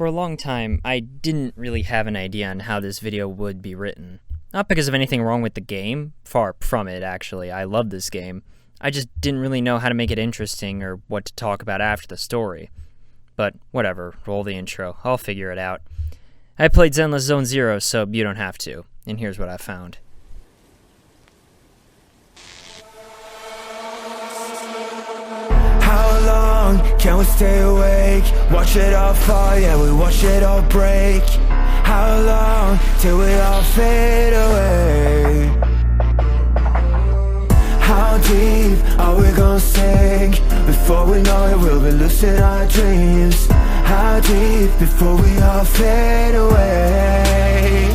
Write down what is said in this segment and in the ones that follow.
For a long time, I didn't really have an idea on how this video would be written. Not because of anything wrong with the game, far from it actually, I love this game. I just didn't really know how to make it interesting or what to talk about after the story. But whatever, roll the intro, I'll figure it out. I played Zenless Zone Zero, so you don't have to, and here's what I found. Can we stay awake? Watch it all fall, yeah, we watch it all break. How long till we all fade away? How deep are we gonna sink? Before we know it, we'll be losing our dreams. How deep before we all fade away?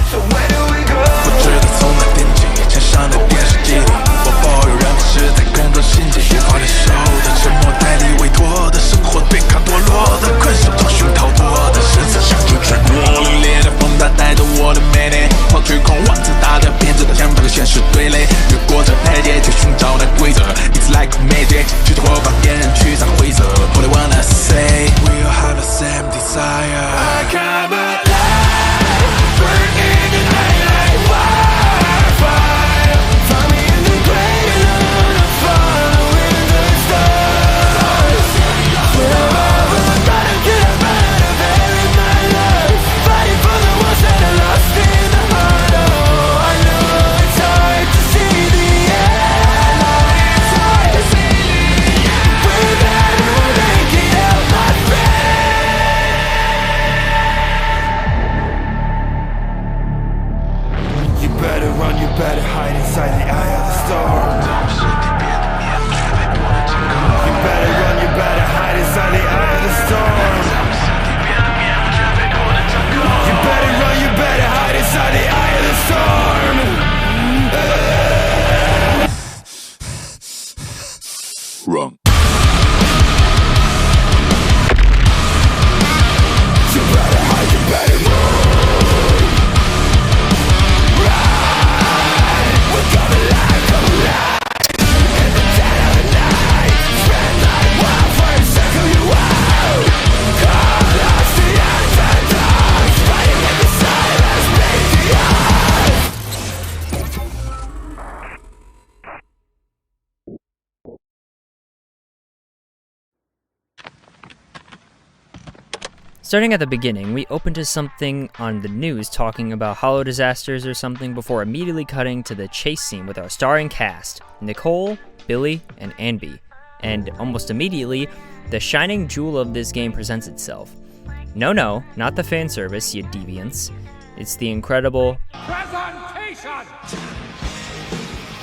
So where do we go? 我觉得从那电击墙上的电视机里，我抱有人们是在工作心机，花里手的沉默代理委托的生活，对抗堕落的困兽，找寻逃脱的实质，像出去过凛冽的风大带着我的美丽，抛去狂妄自大的编织的想法和现实对垒，越过这台阶去寻找那规则 ，It's like magic， 去突破把别人驱散灰色。All I wanna say, we all have the same desire. I come alive, burning in my life, fire. Find me in the grave and I'm following the stars. Forever gotta get up out of here in my life, fighting for the ones that are lost in the heart. Oh, I know it's hard to see the end. It's hard to see the end. We're bad, we'll make it out, my friend. You better run, you better hide inside the eye of the storm. You better run, you better hide inside the eye of the storm. You better run, you better hide inside the eye of the storm. Run. You better hide, you better run. Run. We're coming alive, come alive. In the dead of the night, spread like wildfire, circle you out. Come lost the ends and dogs, fighting in the silence, make the odds. Starting at the beginning, we open to something on the news talking about Hollow disasters or something before immediately cutting to the chase scene with our starring cast, Nicole, Billy, and Anby. And almost immediately, the shining jewel of this game presents itself. No, not the fan service, you deviants. It's the incredible presentation!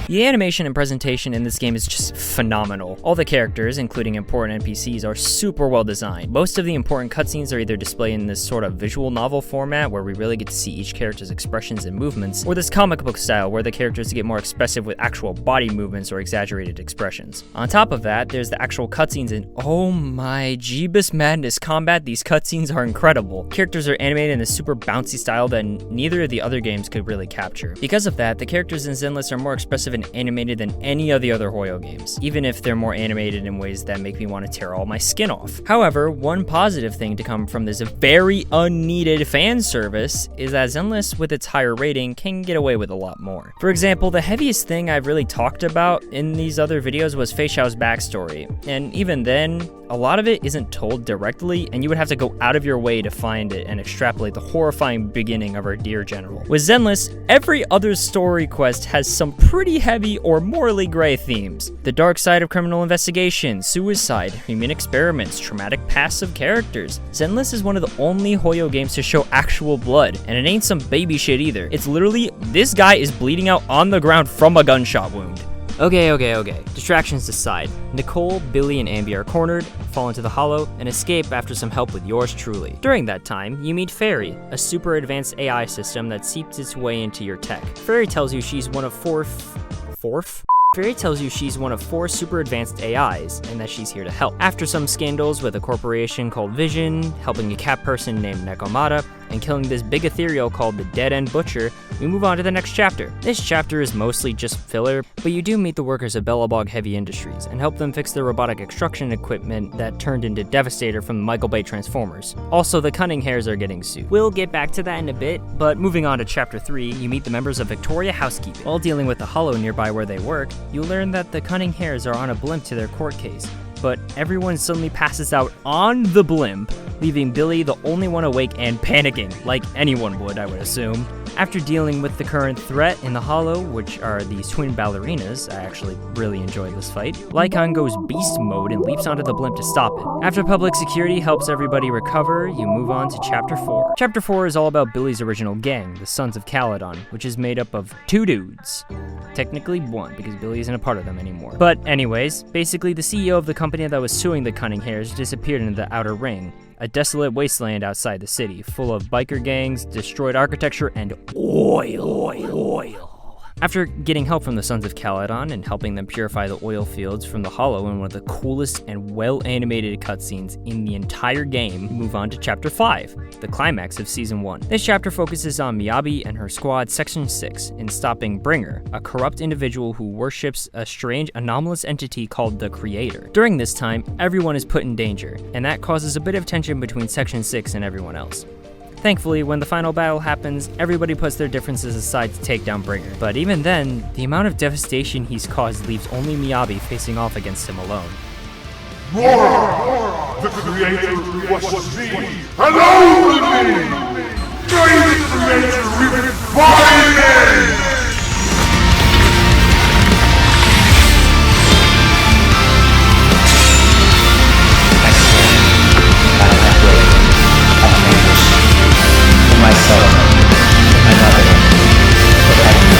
The animation and presentation in this game is just phenomenal. All the characters, including important NPCs, are super well designed. Most of the important cutscenes are either displayed in this sort of visual novel format where we really get to see each character's expressions and movements, or this comic book style where the characters get more expressive with actual body movements or exaggerated expressions. On top of that, there's the actual cutscenes, and oh my Jeebus Madness combat, these cutscenes are incredible. Characters are animated in a super bouncy style that neither of the other games could really capture. Because of that, the characters in Zenless are more expressive and animated than any of the other Hoyo games, even if they're more animated in ways that make me want to tear all my skin off. However, one positive thing to come from this very unneeded fan service is that Zenless, with its higher rating, can get away with a lot more. For example, the heaviest thing I've really talked about in these other videos was Fei Xiao's backstory, and even then, a lot of it isn't told directly, and you would have to go out of your way to find it and extrapolate the horrifying beginning of our dear general. With Zenless, every other story quest has some pretty heavy or morally gray themes. The dark side of criminal investigation, suicide, human experiments, traumatic pasts of characters. Zenless is one of the only Hoyo games to show actual blood, and it ain't some baby shit either. It's literally, this guy is bleeding out on the ground from a gunshot wound. Okay. Distractions aside, Nicole, Billy, and Anby are cornered, fall into the Hollow, and escape after some help with yours truly. During that time, you meet Fairy, a super advanced AI system that seeps its way into your tech. Fairy tells you she's one of four super advanced AIs, and that she's here to help. After some scandals with a corporation called Vision, helping a cat person named Nekomata, and killing this big ethereal called the Dead End Butcher, we move on to the next chapter. This chapter is mostly just filler, but you do meet the workers of Bellabog Heavy Industries and help them fix their robotic extraction equipment that turned into Devastator from the Michael Bay Transformers. Also, the Cunning Hares are getting sued. We'll get back to that in a bit, but moving on to chapter 3, you meet the members of Victoria Housekeeping. While dealing with the Hollow nearby where they work, you learn that the Cunning Hares are on a blimp to their court case, but everyone suddenly passes out on the blimp, leaving Billy the only one awake and panicking, like anyone would, I would assume. After dealing with the current threat in the Hollow, which are these twin ballerinas, I actually really enjoyed this fight, Lycon goes beast mode and leaps onto the blimp to stop it. After public security helps everybody recover, you move on to Chapter 4. Chapter 4 is all about Billy's original gang, the Sons of Caledon, which is made up of 2 dudes. Technically 1, because Billy isn't a part of them anymore. But anyways, basically the CEO of the company that was suing the Cunning Hares disappeared into the Outer Ring, a desolate wasteland outside the city, full of biker gangs, destroyed architecture, and oil. After getting help from the Sons of Caledon and helping them purify the oil fields from the Hollow in one of the coolest and well-animated cutscenes in the entire game, move on to Chapter 5, the climax of Season 1. This chapter focuses on Miyabi and her squad Section 6 in stopping Bringer, a corrupt individual who worships a strange anomalous entity called the Creator. During this time, everyone is put in danger, and that causes a bit of tension between Section 6 and everyone else. Thankfully, when the final battle happens, everybody puts their differences aside to take down Bringer. But even then, the amount of devastation he's caused leaves only Miyabi facing off against him alone. Roar! The Creator was me, and only me! May the Creator live by me! Myself, my mother, protect me.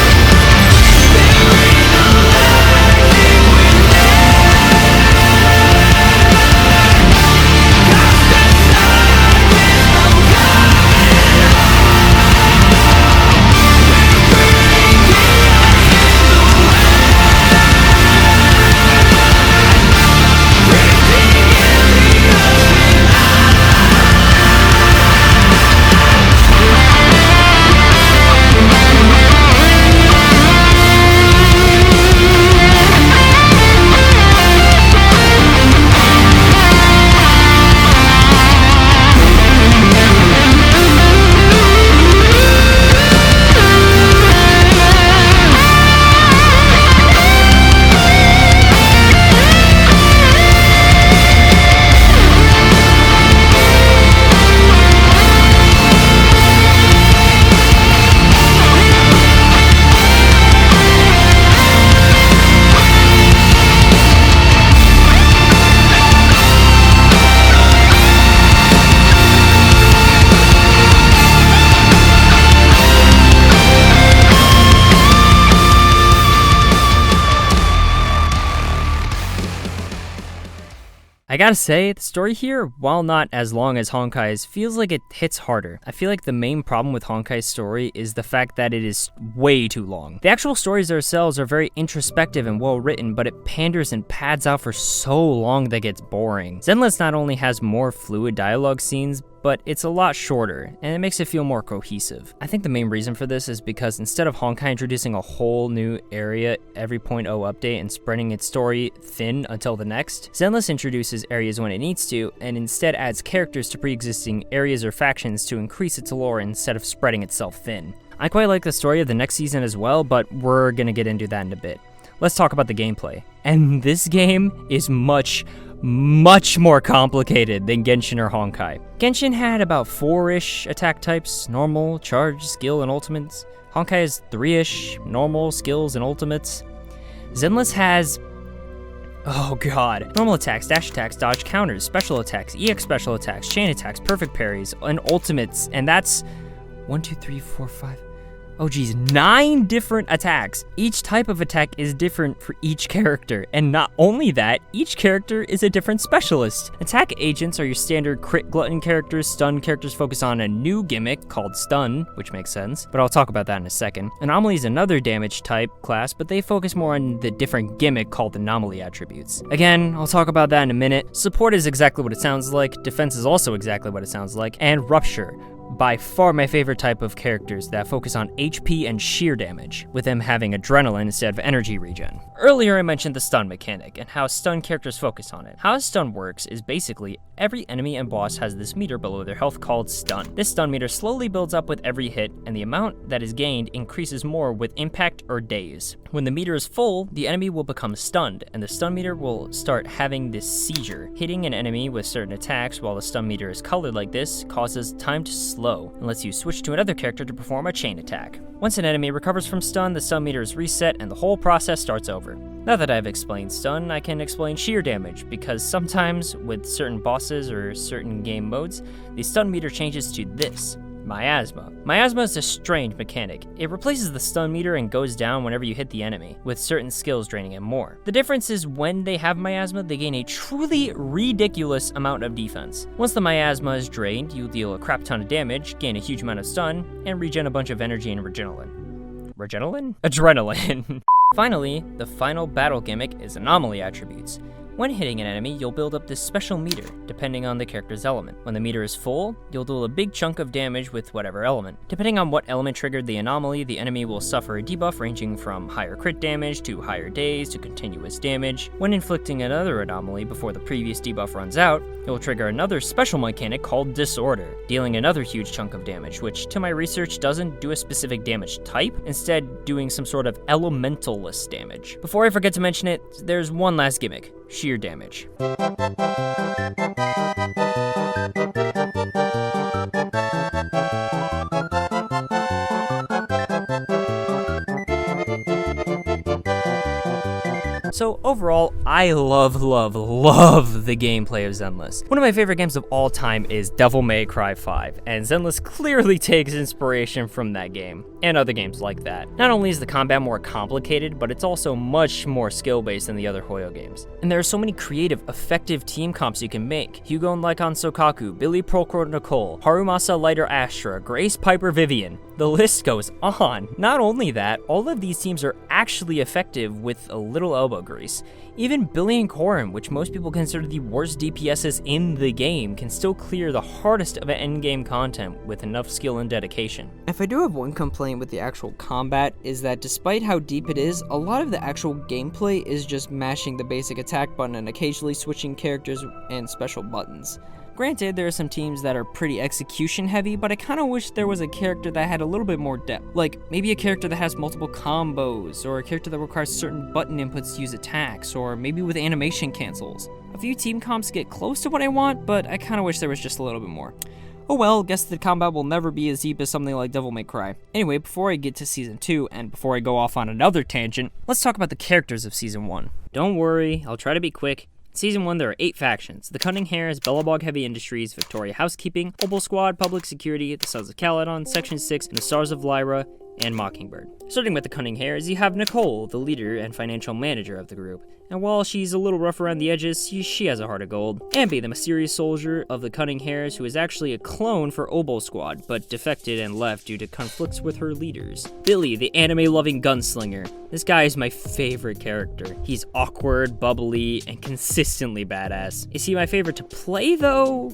I gotta say, the story here, while not as long as Honkai's, feels like it hits harder. I feel like the main problem with Honkai's story is the fact that it is way too long. The actual stories themselves are very introspective and well written, but it panders and pads out for so long that it gets boring. Zenless not only has more fluid dialogue scenes, but it's a lot shorter, and it makes it feel more cohesive. I think the main reason for this is because instead of Honkai introducing a whole new area every 0.0 update and spreading its story thin until the next, Zenless introduces areas when it needs to, and instead adds characters to pre-existing areas or factions to increase its lore instead of spreading itself thin. I quite like the story of the next season as well, but we're gonna get into that in a bit. Let's talk about the gameplay. And this game is much more complicated than Genshin or Honkai. Genshin had about 4-ish attack types: normal, charge, skill, and ultimates. Honkai has 3-ish: normal, skills, and ultimates. Zenless has, oh god, normal attacks, dash attacks, dodge counters, special attacks, EX special attacks, chain attacks, perfect parries, and ultimates, and that's 1, 2, 3, 4, 5. Oh geez, 9 different attacks. Each type of attack is different for each character, and not only that, each character is a different specialist. Attack agents are your standard crit glutton characters. Stun characters focus on a new gimmick called stun, which makes sense, but I'll talk about that in a second. Anomaly is another damage type class, but they focus more on the different gimmick called anomaly attributes. Again, I'll talk about that in a minute. Support is exactly what it sounds like, defense is also exactly what it sounds like, and rupture. by far my favorite type of characters that focus on HP and sheer damage, with them having adrenaline instead of energy regen. Earlier I mentioned the stun mechanic, and how stun characters focus on it. How stun works is basically every enemy and boss has this meter below their health called stun. This stun meter slowly builds up with every hit, and the amount that is gained increases more with impact or daze. When the meter is full, the enemy will become stunned, and the stun meter will start having this seizure. Hitting an enemy with certain attacks while the stun meter is colored like this causes time to slow, and lets you switch to another character to perform a chain attack. Once an enemy recovers from stun, the stun meter is reset and the whole process starts over. Now that I've explained stun, I can explain sheer damage, because sometimes with certain bosses or certain game modes, the stun meter changes to this. Miasma. Miasma is a strange mechanic. It replaces the stun meter and goes down whenever you hit the enemy, with certain skills draining it more. The difference is when they have miasma, they gain a truly ridiculous amount of defense. Once the miasma is drained, you deal a crap ton of damage, gain a huge amount of stun, and regen a bunch of energy and Adrenaline? Finally, the final battle gimmick is anomaly attributes. When hitting an enemy, you'll build up this special meter, depending on the character's element. When the meter is full, you'll deal a big chunk of damage with whatever element. Depending on what element triggered the anomaly, the enemy will suffer a debuff ranging from higher crit damage to higher daze to continuous damage. When inflicting another anomaly before the previous debuff runs out, it will trigger another special mechanic called Disorder, dealing another huge chunk of damage, which to my research doesn't do a specific damage type, instead doing some sort of elemental-less damage. Before I forget to mention it, there's one last gimmick. Sheer damage. So overall, I love the gameplay of Zenless. One of my favorite games of all time is Devil May Cry 5, and Zenless clearly takes inspiration from that game, and other games like that. Not only is the combat more complicated, but it's also much more skill-based than the other Hoyo games. And there are so many creative, effective team comps you can make. Hugo and Lycon Sokaku, Billy Procro Nicole, Harumasa Lighter Astra, Grace Piper Vivian. The list goes on. Not only that, all of these teams are actually effective with a little elbow grease. Even Billy and Corin, which most people consider the worst DPSs in the game, can still clear the hardest of endgame content with enough skill and dedication. If I do have one complaint with the actual combat, is that despite how deep it is, a lot of the actual gameplay is just mashing the basic attack button and occasionally switching characters and special buttons. Granted, there are some teams that are pretty execution heavy, but I kinda wish there was a character that had a little bit more depth. Like, maybe a character that has multiple combos, or a character that requires certain button inputs to use attacks, or maybe with animation cancels. A few team comps get close to what I want, but I kinda wish there was just a little bit more. Oh well, guess the combat will never be as deep as something like Devil May Cry. Anyway, before I get to Season 2, and before I go off on another tangent, let's talk about the characters of Season 1. Don't worry, I'll try to be quick. Season 1, there are 8 factions. The Cunning Hares, Bellabog Heavy Industries, Victoria Housekeeping, Obel Squad, Public Security, the Sons of Caledon, Section 6, and the Stars of Lyra, and Mockingbird. Starting with the Cunning Hares, you have Nicole, the leader and financial manager of the group. And while she's a little rough around the edges, she has a heart of gold. Ambi, the mysterious soldier of the Cunning Hares, who is actually a clone for Obel Squad, but defected and left due to conflicts with her leaders. Billy, the anime-loving gunslinger. This guy is my favorite character. He's awkward, bubbly, and consistently badass. Is he my favorite to play, though?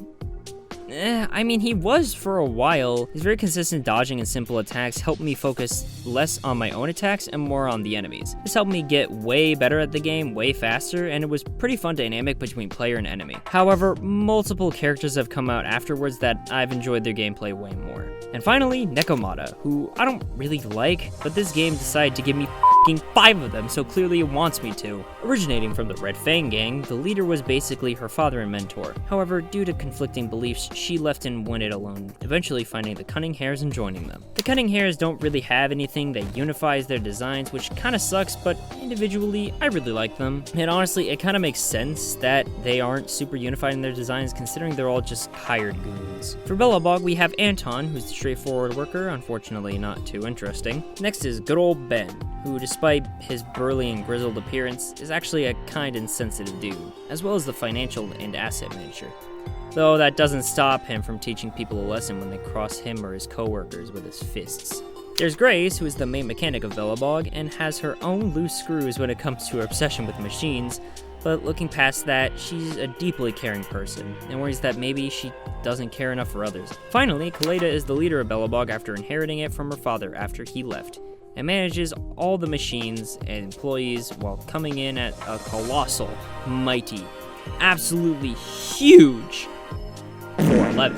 I mean, he was for a while. His very consistent dodging and simple attacks helped me focus less on my own attacks and more on the enemies. This helped me get way better at the game, way faster, and it was pretty fun dynamic between player and enemy. However, multiple characters have come out afterwards that I've enjoyed their gameplay way more. And finally, Nekomata, who I don't really like, but this game decided to give me f***ing 5 of them, so clearly it wants me to. Originating from the Red Fang gang, the leader was basically her father and mentor. However, due to conflicting beliefs, she left and went it alone, eventually finding the Cunning Hares and joining them. The Cunning Hares don't really have anything that unifies their designs, which kinda sucks, but individually, I really like them. And honestly, it kinda makes sense that they aren't super unified in their designs, considering they're all just hired goons. For Bellabog, we have Anton, who's the straightforward worker, unfortunately not too interesting. Next is good old Ben, who despite his burly and grizzled appearance, is actually a kind and sensitive dude, as well as the financial and asset manager. Though that doesn't stop him from teaching people a lesson when they cross him or his co-workers with his fists. There's Grace, who is the main mechanic of Bellabog, and has her own loose screws when it comes to her obsession with machines, But looking past that, she's a deeply caring person, and worries that maybe she doesn't care enough for others. Finally, Kaleda is the leader of Belobog after inheriting it from her father after he left, and manages all the machines and employees while coming in at a colossal, mighty, absolutely huge 411.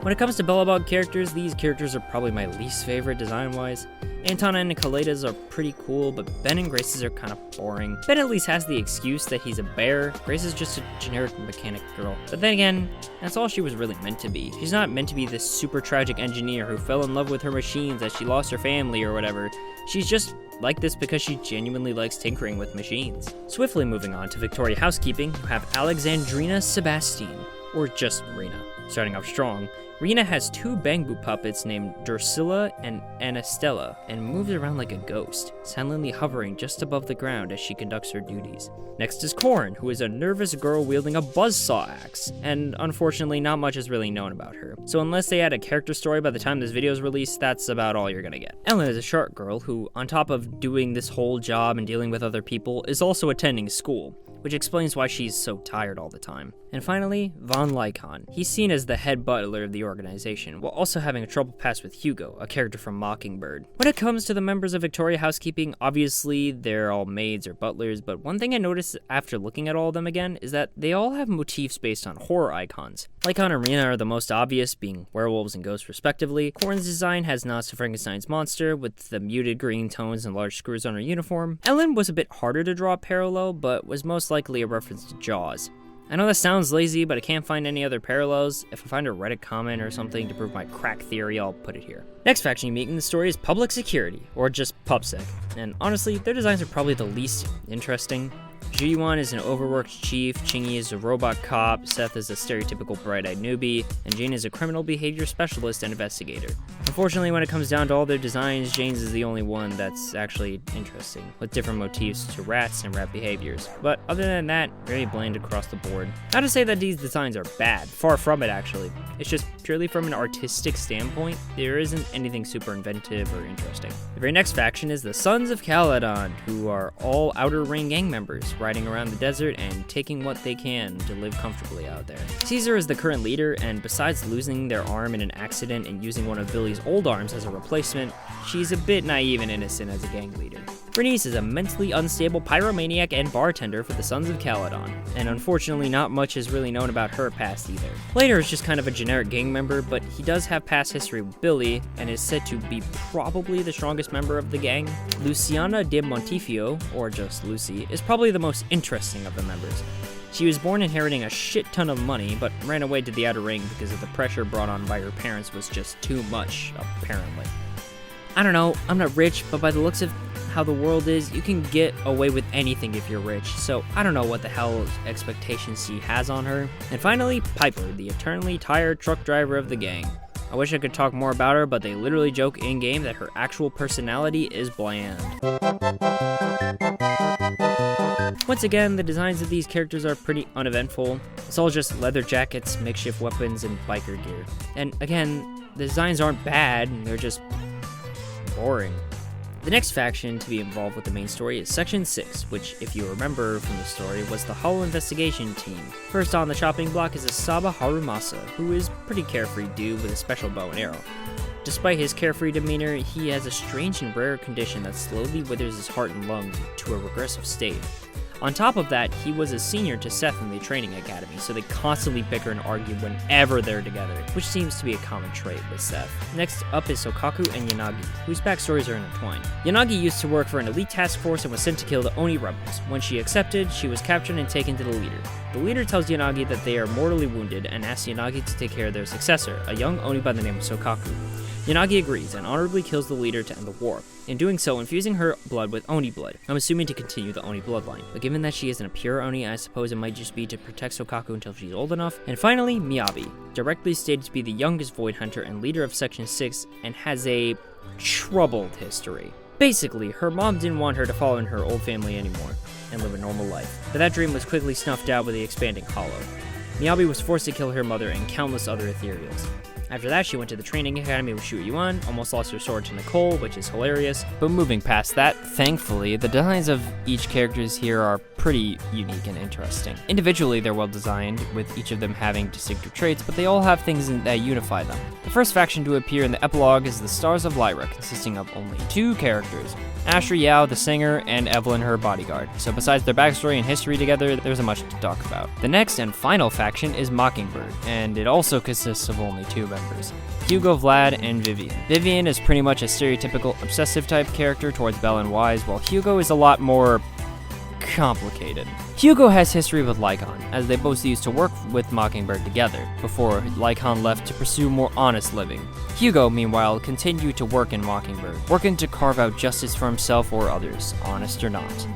When it comes to Belobog characters, these characters are probably my least favorite design-wise. Antana and Kaleda's are pretty cool, but Ben and Grace's are kind of boring. Ben at least has the excuse that he's a bear. Grace is just a generic mechanic girl. But then again, that's all she was really meant to be. She's not meant to be this super tragic engineer who fell in love with her machines as she lost her family or whatever. She's just like this because she genuinely likes tinkering with machines. Swiftly moving on to Victoria Housekeeping, you have Alexandrina Sebastine, or just Rena. Starting off strong, Rena has two Bangbu puppets named Drusilla and Anastella, and moves around like a ghost, silently hovering just above the ground as she conducts her duties. Next is Corn, who is a nervous girl wielding a buzzsaw axe, and unfortunately not much is really known about her. So unless they add a character story by the time this video is released, that's about all you're gonna get. Ellen is a shark girl who, on top of doing this whole job and dealing with other people, is also attending school, which explains why she's so tired all the time. And finally, Von Lycon. He's seen as the head butler of the organization, while also having a trouble past with Hugo, a character from Mockingbird. When it comes to the members of Victoria Housekeeping, obviously they're all maids or butlers, but one thing I noticed after looking at all of them again is that they all have motifs based on horror icons. Lycon and Rena are the most obvious, being werewolves and ghosts respectively. Corn's design has nods to Frankenstein's monster, with the muted green tones and large screws on her uniform. Ellen was a bit harder to draw parallel, but was most likely a reference to Jaws. I know that sounds lazy, but I can't find any other parallels. If I find a Reddit comment or something to prove my crack theory, I'll put it here. Next faction you meet in the story is Public Security, or just PubSec, and honestly, their designs are probably the least interesting. Ji-Yuan is an overworked chief, Chingy is a robot cop, Seth is a stereotypical bright-eyed newbie, and Jane is a criminal behavior specialist and investigator. Unfortunately, when it comes down to all their designs, Jane's is the only one that's actually interesting, with different motifs to rats and rat behaviors. But other than that, very bland across the board. Not to say that these designs are bad, far from it actually. It's just purely from an artistic standpoint, there isn't anything super inventive or interesting. The very next faction is the Sons of Caledon, who are all Outer Ring gang members, riding around the desert and taking what they can to live comfortably out there. Caesar is the current leader, and besides losing their arm in an accident and using one of Billy's old arms as a replacement, she's a bit naive and innocent as a gang leader. Bernice is a mentally unstable pyromaniac and bartender for the Sons of Caledon, and unfortunately not much is really known about her past either. Later is just kind of a generic gang member, but he does have past history with Billy, and is said to be probably the strongest member of the gang. Luciana de Montifio, or just Lucy, is probably the most interesting of the members. She was born inheriting a shit ton of money, but ran away to the Outer Ring because of the pressure brought on by her parents was just too much, apparently. I don't know, I'm not rich, but by the looks of how the world is, you can get away with anything if you're rich, so I don't know what the hell expectations she has on her. And finally, Piper, the eternally tired truck driver of the gang. I wish I could talk more about her, but they literally joke in-game that her actual personality is bland. Once again, the designs of these characters are pretty uneventful. It's all just leather jackets, makeshift weapons, and biker gear. And again, the designs aren't bad, they're just boring. The next faction to be involved with the main story is Section 6, which, if you remember from the story, was the Hollow Investigation team. First on the chopping block is Asaba Harumasa, who is a pretty carefree dude with a special bow and arrow. Despite his carefree demeanor, he has a strange and rare condition that slowly withers his heart and lungs to a regressive state. On top of that, he was a senior to Seth in the training academy, so they constantly bicker and argue whenever they're together, which seems to be a common trait with Seth. Next up is Sokaku and Yanagi, whose backstories are intertwined. Yanagi used to work for an elite task force and was sent to kill the Oni rebels. When she accepted, she was captured and taken to the leader. The leader tells Yanagi that they are mortally wounded and asks Yanagi to take care of their successor, a young Oni by the name of Sokaku. Yanagi agrees and honorably kills the leader to end the war, in doing so infusing her blood with Oni blood. I'm assuming to continue the Oni bloodline, but given that she isn't a pure Oni, I suppose it might just be to protect Sokaku until she's old enough. And finally, Miyabi, directly stated to be the youngest Void Hunter and leader of Section 6, and has a troubled history. Basically, her mom didn't want her to follow in her old family anymore and live a normal life, but that dream was quickly snuffed out with the expanding Hollow. Miyabi was forced to kill her mother and countless other ethereals. After that, she went to the training academy with Shu Yuan, almost lost her sword to Nicole, which is hilarious. But moving past that, thankfully, the designs of each characters here are pretty unique and interesting. Individually, they're well designed, with each of them having distinctive traits, but they all have things that unify them. The first faction to appear in the epilogue is the Stars of Lyra, consisting of only 2 characters, Asher Yao, the singer, and Evelyn, her bodyguard. So besides their backstory and history together, there's much to talk about. The next and final faction is Mockingbird, and it also consists of only 2 members, Hugo, Vlad, and Vivian. Vivian is pretty much a stereotypical obsessive type character towards Belle and Wise, while Hugo is a lot more complicated. Hugo has history with Lycon, as they both used to work with Mockingbird together, before Lycon left to pursue more honest living. Hugo, meanwhile, continued to work in Mockingbird, working to carve out justice for himself or others, honest or not.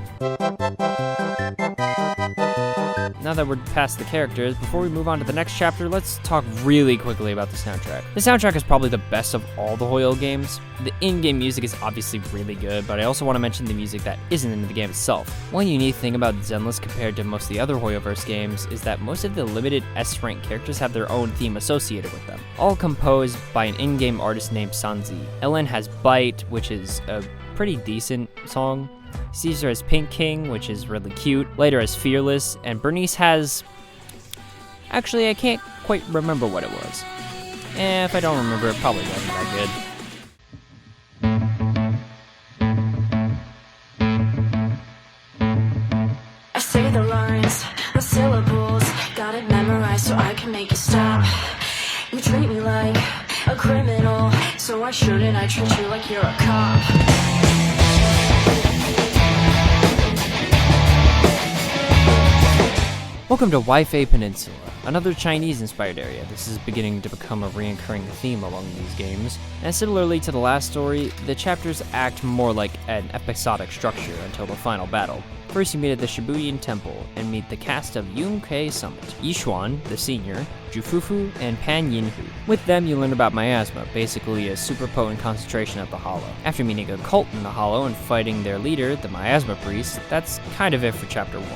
Now that we're past the characters, before we move on to the next chapter, let's talk really quickly about the soundtrack. The soundtrack is probably the best of all the Hoyo games. The in-game music is obviously really good, but I also want to mention the music that isn't in the game itself. One unique thing about Zenless compared to most of the other Hoyoverse games is that most of the limited S-rank characters have their own theme associated with them, all composed by an in-game artist named Sanzi. Ellen has Bite, which is a pretty decent song. Caesar has Pink King, which is really cute. Later as Fearless, and Bernice has... Actually, I can't quite remember what it was. If I don't remember, it probably wasn't that good. I say the lines, the syllables, got it memorized so I can make you stop. You treat me like a criminal, so why shouldn't I treat you like you're a cop? Welcome to Waifei Peninsula, another Chinese-inspired area. This is beginning to become a recurring theme among these games, and similarly to the last story, the chapters act more like an episodic structure until the final battle. First, you meet at the Shibuyan Temple and meet the cast of Yunkai Summit, Yishuan, the senior, Jufufu, and Pan Yinhu. With them, you learn about miasma, basically a super potent concentration of the Hollow. After meeting a cult in the Hollow and fighting their leader, the miasma priest, that's kind of it for Chapter 1.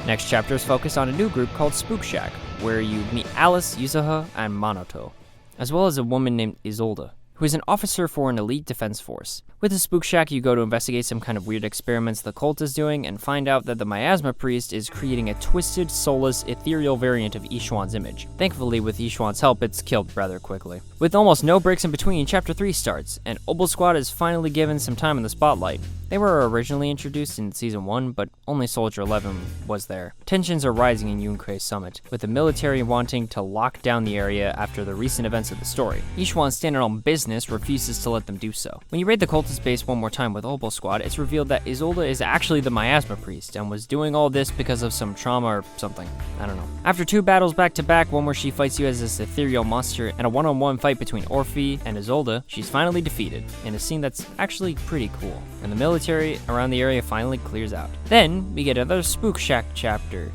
Next chapters focus on a new group called Spook Shack, where you meet Alice, Yuzuha, and Monoto, as well as a woman named Isolde, who is an officer for an elite defense force. With the Spook Shack, you go to investigate some kind of weird experiments the cult is doing and find out that the miasma priest is creating a twisted, soulless, ethereal variant of Yishuan's image. Thankfully, with Yishuan's help, it's killed rather quickly. With almost no breaks in between, Chapter 3 starts, and Obel Squad is finally given some time in the spotlight. They were originally introduced in Season 1, but only Soldier 11 was there. Tensions are rising in Yunkai Summit, with the military wanting to lock down the area after the recent events of the story. Yishuan's standalone business refuses to let them do so. When you raid the cultist base one more time with Obel Squad, it's revealed that Isolde is actually the miasma priest, and was doing all this because of some trauma or something. I don't know. After 2 battles back to back, one where she fights you as this ethereal monster, and a one-on-one fight between Orphe and Isolde, she's finally defeated, in a scene that's actually pretty cool. And the military around the area finally clears out. Then, we get another Spook Shack chapter,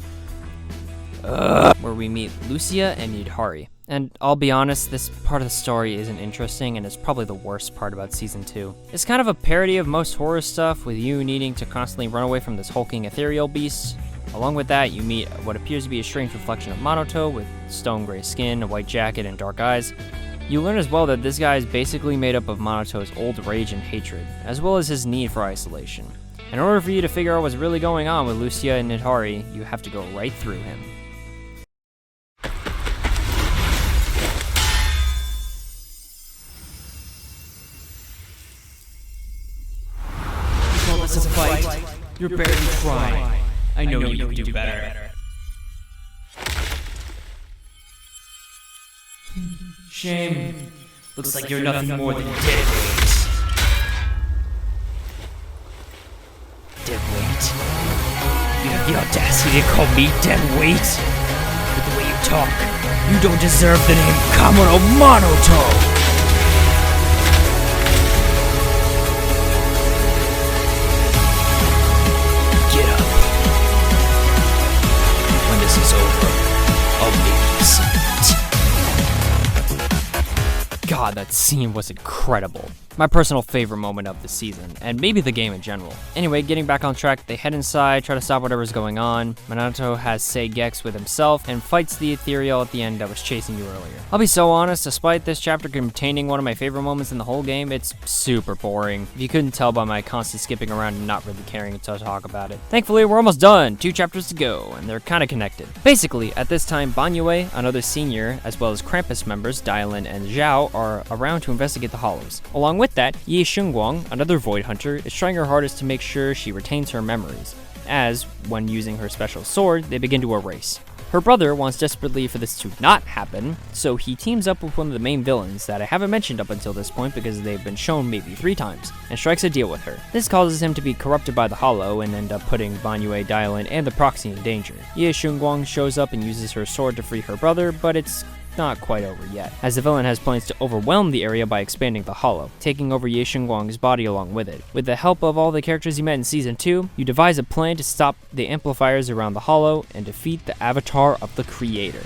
where we meet Lucia and Yidhari. And I'll be honest, this part of the story isn't interesting, and it's probably the worst part about Season 2. It's kind of a parody of most horror stuff, with you needing to constantly run away from this hulking ethereal beast. Along with that, you meet what appears to be a strange reflection of Monoto, with stone gray skin, a white jacket, and dark eyes. You learn as well that this guy is basically made up of Monoto's old rage and hatred, as well as his need for isolation. In order for you to figure out what's really going on with Lucia and Yidhari, you have to go right through him. You call this a fight? You're barely trying. I know you can do better. Shame. Looks like you're nothing more than dead weight. Dead weight? You have the audacity to call me dead weight? With the way you talk, you don't deserve the name Kamono Monoto! Get up. When this is over, I'll make you some. God, that scene was incredible. My personal favorite moment of the season, and maybe the game in general. Anyway, getting back on track, they head inside, try to stop whatever's going on. Minato has Seigex with himself, and fights the ethereal at the end that was chasing you earlier. I'll be so honest, despite this chapter containing one of my favorite moments in the whole game, it's super boring. If you couldn't tell by my constant skipping around and not really caring to talk about it. Thankfully, we're almost done, 2 chapters to go, and they're kinda connected. Basically, at this time, Banyue, another senior, as well as Krampus members, Dylan and Zhao, are around to investigate the hollows. Along with that, Yi Shengguang, another Void Hunter, is trying her hardest to make sure she retains her memories, as, when using her special sword, they begin to erase. Her brother wants desperately for this to not happen, so he teams up with one of the main villains that I haven't mentioned up until this point because they've been shown maybe 3 times, and strikes a deal with her. This causes him to be corrupted by the Hollow and end up putting Banyue, Dylan, and the proxy in danger. Ye Shunguang shows up and uses her sword to free her brother, but it's not quite over yet, as the villain has plans to overwhelm the area by expanding the Hollow, taking over Ye Shengguang's body along with it. With the help of all the characters you met in Season 2, you devise a plan to stop the amplifiers around the Hollow and defeat the avatar of the creator.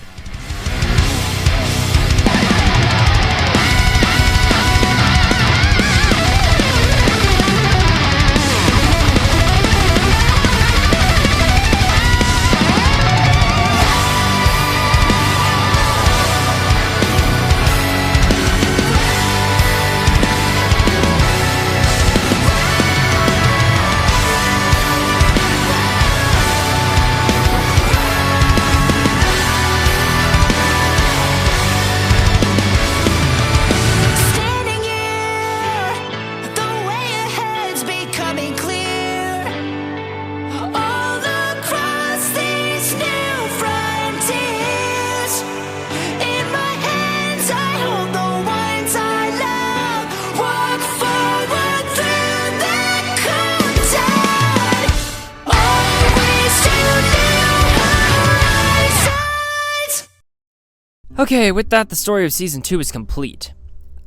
Standing here, the way ahead's becoming clear. All across these new frontiers. In my hands, I hold the ones I love. Walk forward through the contact. Always to new horizons. Okay, with that, the story of Season 2 is complete.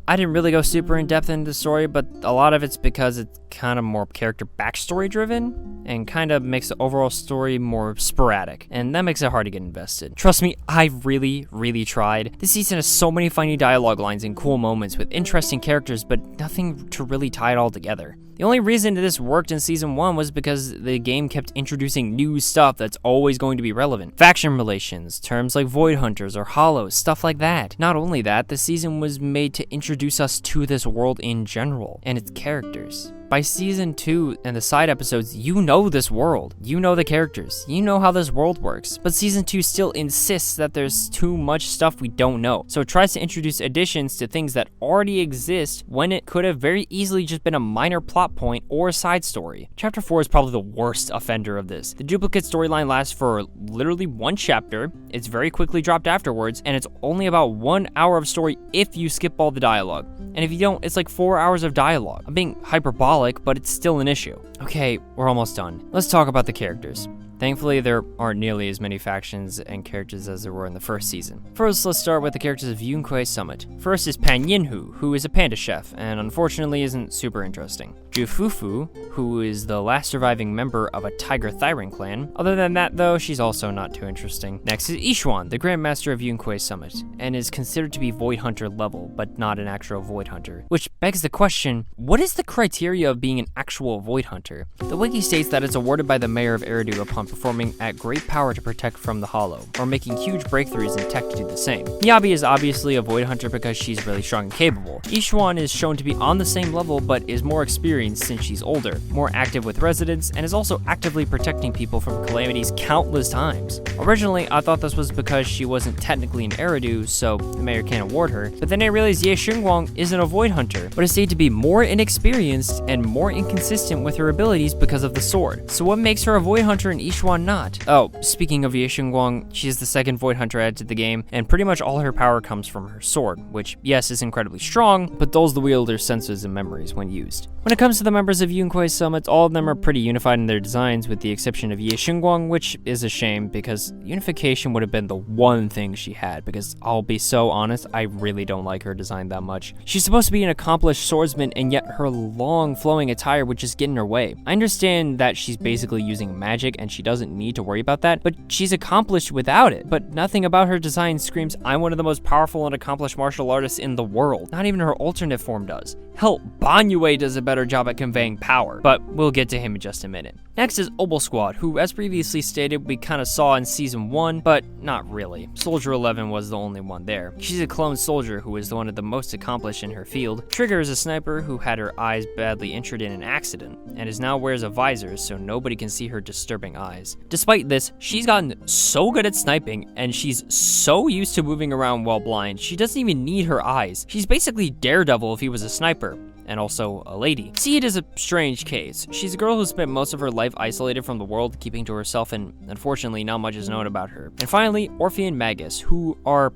I didn't really go super in-depth into the story, but a lot of it's because it's kind of more character backstory driven, and kind of makes the overall story more sporadic, and that makes it hard to get invested. Trust me, I really tried. This season has so many funny dialogue lines and cool moments with interesting characters, but nothing to really tie it all together. The only reason this worked in Season 1 was because the game kept introducing new stuff that's always going to be relevant. Faction relations, terms like Void Hunters or Hollows, stuff like that. Not only that, the season was made to introduce us to this world in general, and its characters. By Season 2 and the side episodes, you know this world, you know the characters, you know how this world works, but Season 2 still insists that there's too much stuff we don't know, so it tries to introduce additions to things that already exist when it could have very easily just been a minor plot point or a side story. Chapter 4 is probably the worst offender of this. The duplicate storyline lasts for literally 1 chapter, it's very quickly dropped afterwards, and it's only about 1 hour of story if you skip all the dialogue. And if you don't, it's like 4 hours of dialogue. I'm being hyperbolic, but it's still an issue. Okay, we're almost done. Let's talk about the characters. Thankfully, there aren't nearly as many factions and characters as there were in the first season. First, let's start with the characters of Yunque Summit. First is Pan Yinhu, who is a panda chef, and unfortunately isn't super interesting. Jufufu, who is the last surviving member of a Tiger Thyran clan. Other than that, though, she's also not too interesting. Next is Ishuan, the Grandmaster of Yunque Summit, and is considered to be Void Hunter level, but not an actual Void Hunter. Which begs the question, what is the criteria of being an actual Void Hunter? The wiki states that it's awarded by the mayor of Eridu upon performing at great power to protect from the Hollow, or making huge breakthroughs in tech to do the same. Yabi is obviously a Void Hunter because she's really strong and capable. Ishuan is shown to be on the same level, but is more experienced since she's older, more active with residents, and is also actively protecting people from calamities countless times. Originally, I thought this was because she wasn't technically an Eridu, so the mayor can't award her, but then I realized Ye Xingguang isn't a Void Hunter, but is said to be more inexperienced and more inconsistent with her abilities because of the sword. So what makes her a Void Hunter and Ishuan not? Oh, speaking of Ye Xingguang, she is the second Void Hunter added to the game, and pretty much all her power comes from her sword, which, yes, is incredibly strong, but dulls the wielder's senses and memories when used. When it comes most of the members of Yunkuei Summit, all of them are pretty unified in their designs with the exception of Ye Xingguang, which is a shame because unification would have been the one thing she had, because I'll be so honest, I really don't like her design that much. She's supposed to be an accomplished swordsman, and yet her long flowing attire would just get in her way. I understand that she's basically using magic and she doesn't need to worry about that, but she's accomplished without it. But nothing about her design screams, I'm one of the most powerful and accomplished martial artists in the world. Not even her alternate form does. Hell, Banyue does a better job at conveying power, but we'll get to him in just a minute. Next is Obel Squad, who, as previously stated, we kind of saw in Season 1, but not really. Soldier 11 was the only one there. She's a clone soldier who is one of the most accomplished in her field. Trigger is a sniper who had her eyes badly injured in an accident, and is now wears a visor so nobody can see her disturbing eyes. Despite this, she's gotten so good at sniping, and she's so used to moving around while blind, she doesn't even need her eyes. She's basically Daredevil if he was a sniper, and also a lady. Seed is a strange case. She's a girl who spent most of her life isolated from the world, keeping to herself, and unfortunately not much is known about her. And finally, Orphe and Magus, who are,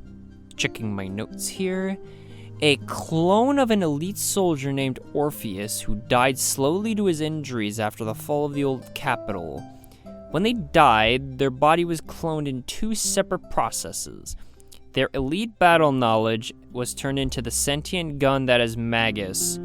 checking my notes here, a clone of an elite soldier named Orpheus who died slowly to his injuries after the fall of the old capital. When they died, their body was cloned in 2 separate processes. Their elite battle knowledge was turned into the sentient gun that is Magus,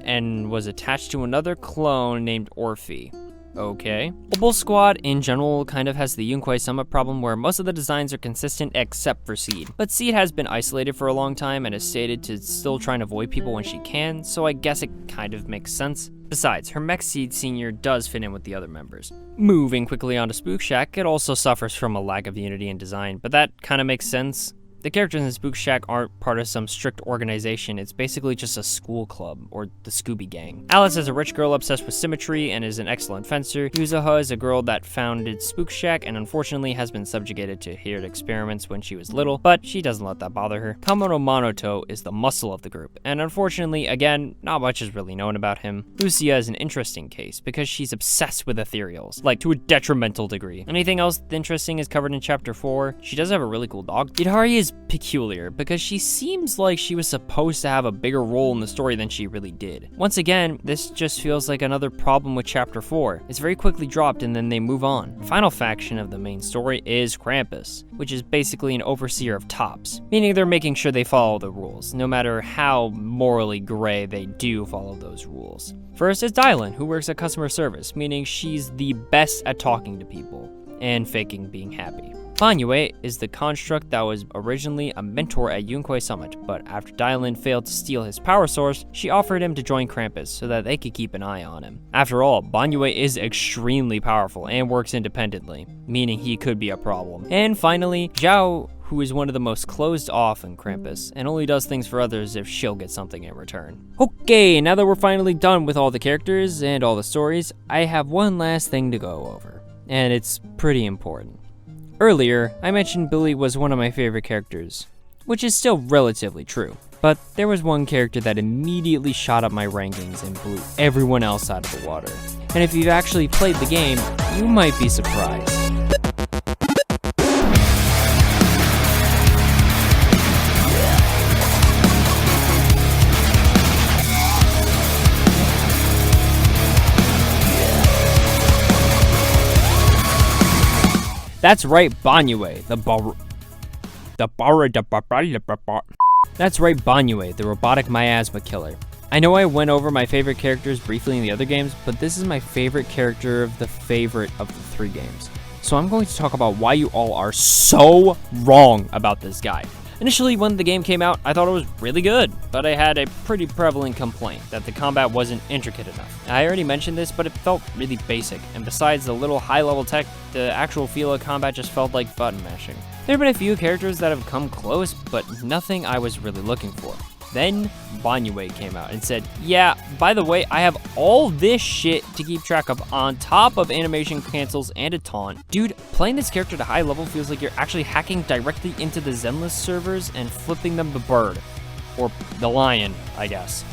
and was attached to another clone named Orphe. Okay. Obel Squad in general kind of has the Yunkuei Summit problem where most of the designs are consistent except for Seed. But Seed has been isolated for a long time and is stated to still try and avoid people when she can, so I guess it kind of makes sense. Besides, her mech Seed Senior does fit in with the other members. Moving quickly on to Spook Shack, it also suffers from a lack of unity in design, but that kind of makes sense. The characters in Spook Shack aren't part of some strict organization, it's basically just a school club, or the Scooby Gang. Alice is a rich girl obsessed with symmetry and is an excellent fencer. Yuzuha is a girl that founded Spook Shack and unfortunately has been subjugated to weird experiments when she was little, but she doesn't let that bother her. Kamono Monoto is the muscle of the group, and unfortunately, again, not much is really known about him. Lucia is an interesting case, because she's obsessed with ethereals, like to a detrimental degree. Anything else interesting is covered in Chapter 4. She does have a really cool dog. Idari is peculiar because she seems like she was supposed to have a bigger role in the story than she really did. Once again, this just feels like another problem with Chapter 4. It's very quickly dropped and then they move on. The final faction of the main story is Krampus, which is basically an overseer of tops, meaning they're making sure they follow the rules, no matter how morally gray they do follow those rules. First is Dylan, who works at customer service, meaning she's the best at talking to people and faking being happy. Banyue is the construct that was originally a mentor at Yunkuei Summit, but after Dylan failed to steal his power source, she offered him to join Krampus so that they could keep an eye on him. After all, Banyue is extremely powerful and works independently, meaning he could be a problem. And finally, Zhao, who is one of the most closed off in Krampus, and only does things for others if she'll get something in return. Okay, now that we're finally done with all the characters and all the stories, I have one last thing to go over, and it's pretty important. Earlier, I mentioned Billy was one of my favorite characters, which is still relatively true, but there was one character that immediately shot up my rankings and blew everyone else out of the water. And if you've actually played the game, you might be surprised. That's right, Banyue, That's right, Banyue, the robotic miasma killer. I know I went over my favorite characters briefly in the other games, but this is my favorite character of the favorite of the 3 games. So I'm going to talk about why you all are so wrong about this guy. Initially, when the game came out, I thought it was really good, but I had a pretty prevalent complaint that the combat wasn't intricate enough. I already mentioned this, but it felt really basic, and besides the little high-level tech, the actual feel of combat just felt like button mashing. There have been a few characters that have come close, but nothing I was really looking for. Then, Banyue came out and said, yeah, by the way, I have all this shit to keep track of on top of animation cancels and a taunt. Dude, playing this character to high level feels like you're actually hacking directly into the Zenless servers and flipping them the bird. Or the lion, I guess.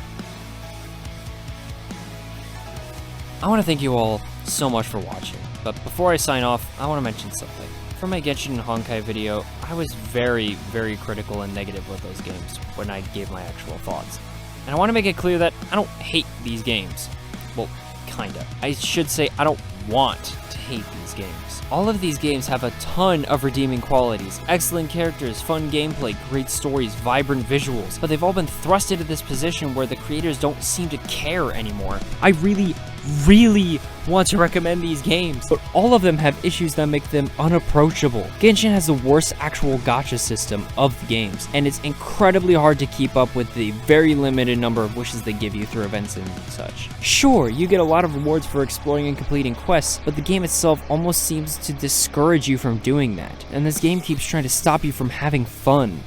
I want to thank you all so much for watching, but before I sign off, I want to mention something. For my Genshin and Honkai video, I was very, very critical and negative with those games when I gave my actual thoughts. And I want to make it clear that I don't hate these games. Well, kinda. I should say I don't want to hate these games. All of these games have a ton of redeeming qualities. Excellent characters, fun gameplay, great stories, vibrant visuals. But they've all been thrust into this position where the creators don't seem to care anymore. I really want to recommend these games, but all of them have issues that make them unapproachable. Genshin has the worst actual gacha system of the games, and it's incredibly hard to keep up with the very limited number of wishes they give you through events and such. Sure, you get a lot of rewards for exploring and completing quests, but the game itself almost seems to discourage you from doing that, and this game keeps trying to stop you from having fun.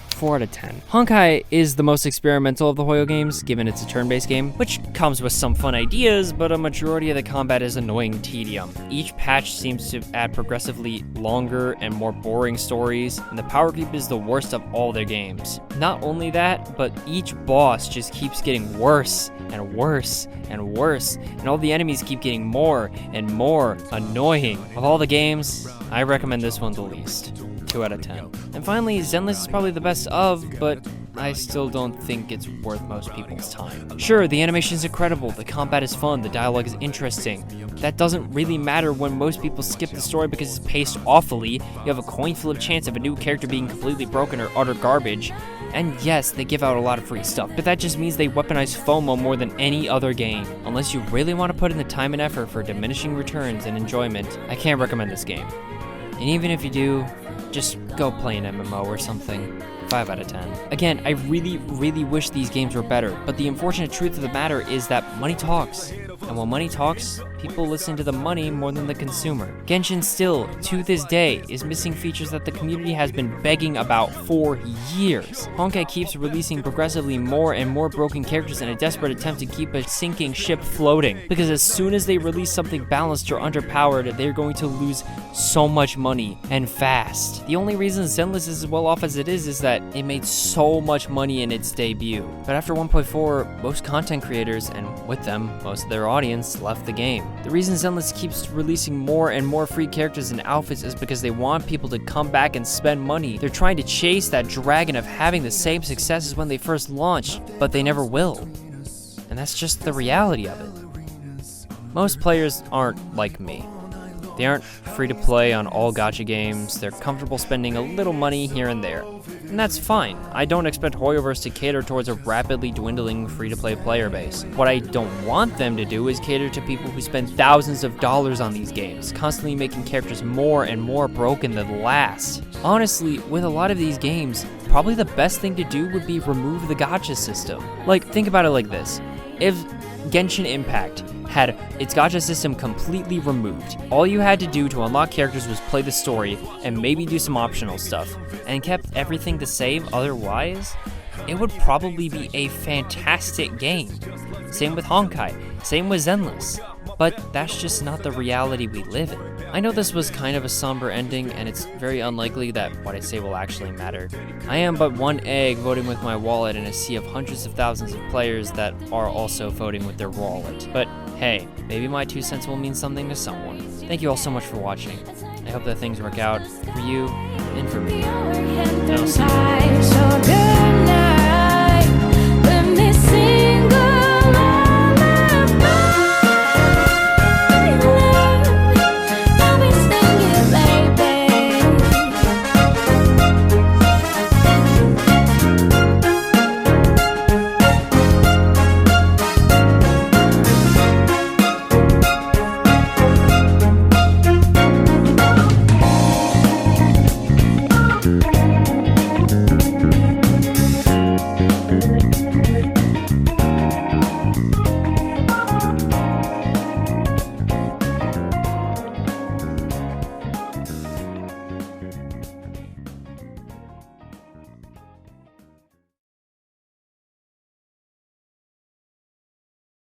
4 out of 10. Honkai is the most experimental of the Hoyo games, given it's a turn-based game, which comes with some fun ideas, but a majority of the combat is annoying tedium. Each patch seems to add progressively longer and more boring stories, and the power creep is the worst of all their games. Not only that, but each boss just keeps getting worse and worse and worse, and all the enemies keep getting more and more annoying. Of all the games, I recommend this one the least. 2 out of 10. And finally, Zenless is probably the best of, but I still don't think it's worth most people's time. Sure, the animation is incredible, the combat is fun, the dialogue is interesting. That doesn't really matter when most people skip the story because it's paced awfully. You have a coin flip chance of a new character being completely broken or utter garbage. And yes, they give out a lot of free stuff, but that just means they weaponize FOMO more than any other game. Unless you really want to put in the time and effort for diminishing returns and enjoyment, I can't recommend this game. And even if you do, just go play an MMO or something. 5 out of 10. Again, I really wish these games were better, but the unfortunate truth of the matter is that money talks. And when money talks, people listen to the money more than the consumer. Genshin still, to this day, is missing features that the community has been begging about for years. Honkai keeps releasing progressively more and more broken characters in a desperate attempt to keep a sinking ship floating, because as soon as they release something balanced or underpowered, they're going to lose so much money, and fast. The only reason Zenless is as well off as it is that it made so much money in its debut. But after 1.4, most content creators, and with them, most of their audience, left the game. The reason Zenless keeps releasing more and more free characters and outfits is because they want people to come back and spend money. They're trying to chase that dragon of having the same success as when they first launched, but they never will. And that's just the reality of it. Most players aren't like me. They aren't free to play on all gacha games, they're comfortable spending a little money here and there. And that's fine. I don't expect Hoyoverse to cater towards a rapidly dwindling free-to-play player base. What I don't want them to do is cater to people who spend thousands of dollars on these games, constantly making characters more and more broken than last. Honestly, with a lot of these games, probably the best thing to do would be remove the gacha system. Like, think about it like this. If Genshin Impact had its gacha system completely removed, all you had to do to unlock characters was play the story and maybe do some optional stuff, and kept everything the same otherwise, it would probably be a fantastic game. Same with Honkai, same with Zenless. But that's just not the reality we live in. I know this was kind of a somber ending, and it's very unlikely that what I say will actually matter. I am but one egg voting with my wallet in a sea of hundreds of thousands of players that are also voting with their wallet. But hey, maybe my 2 cents will mean something to someone. Thank you all so much for watching. I hope that things work out for you and for me. And I'll see you.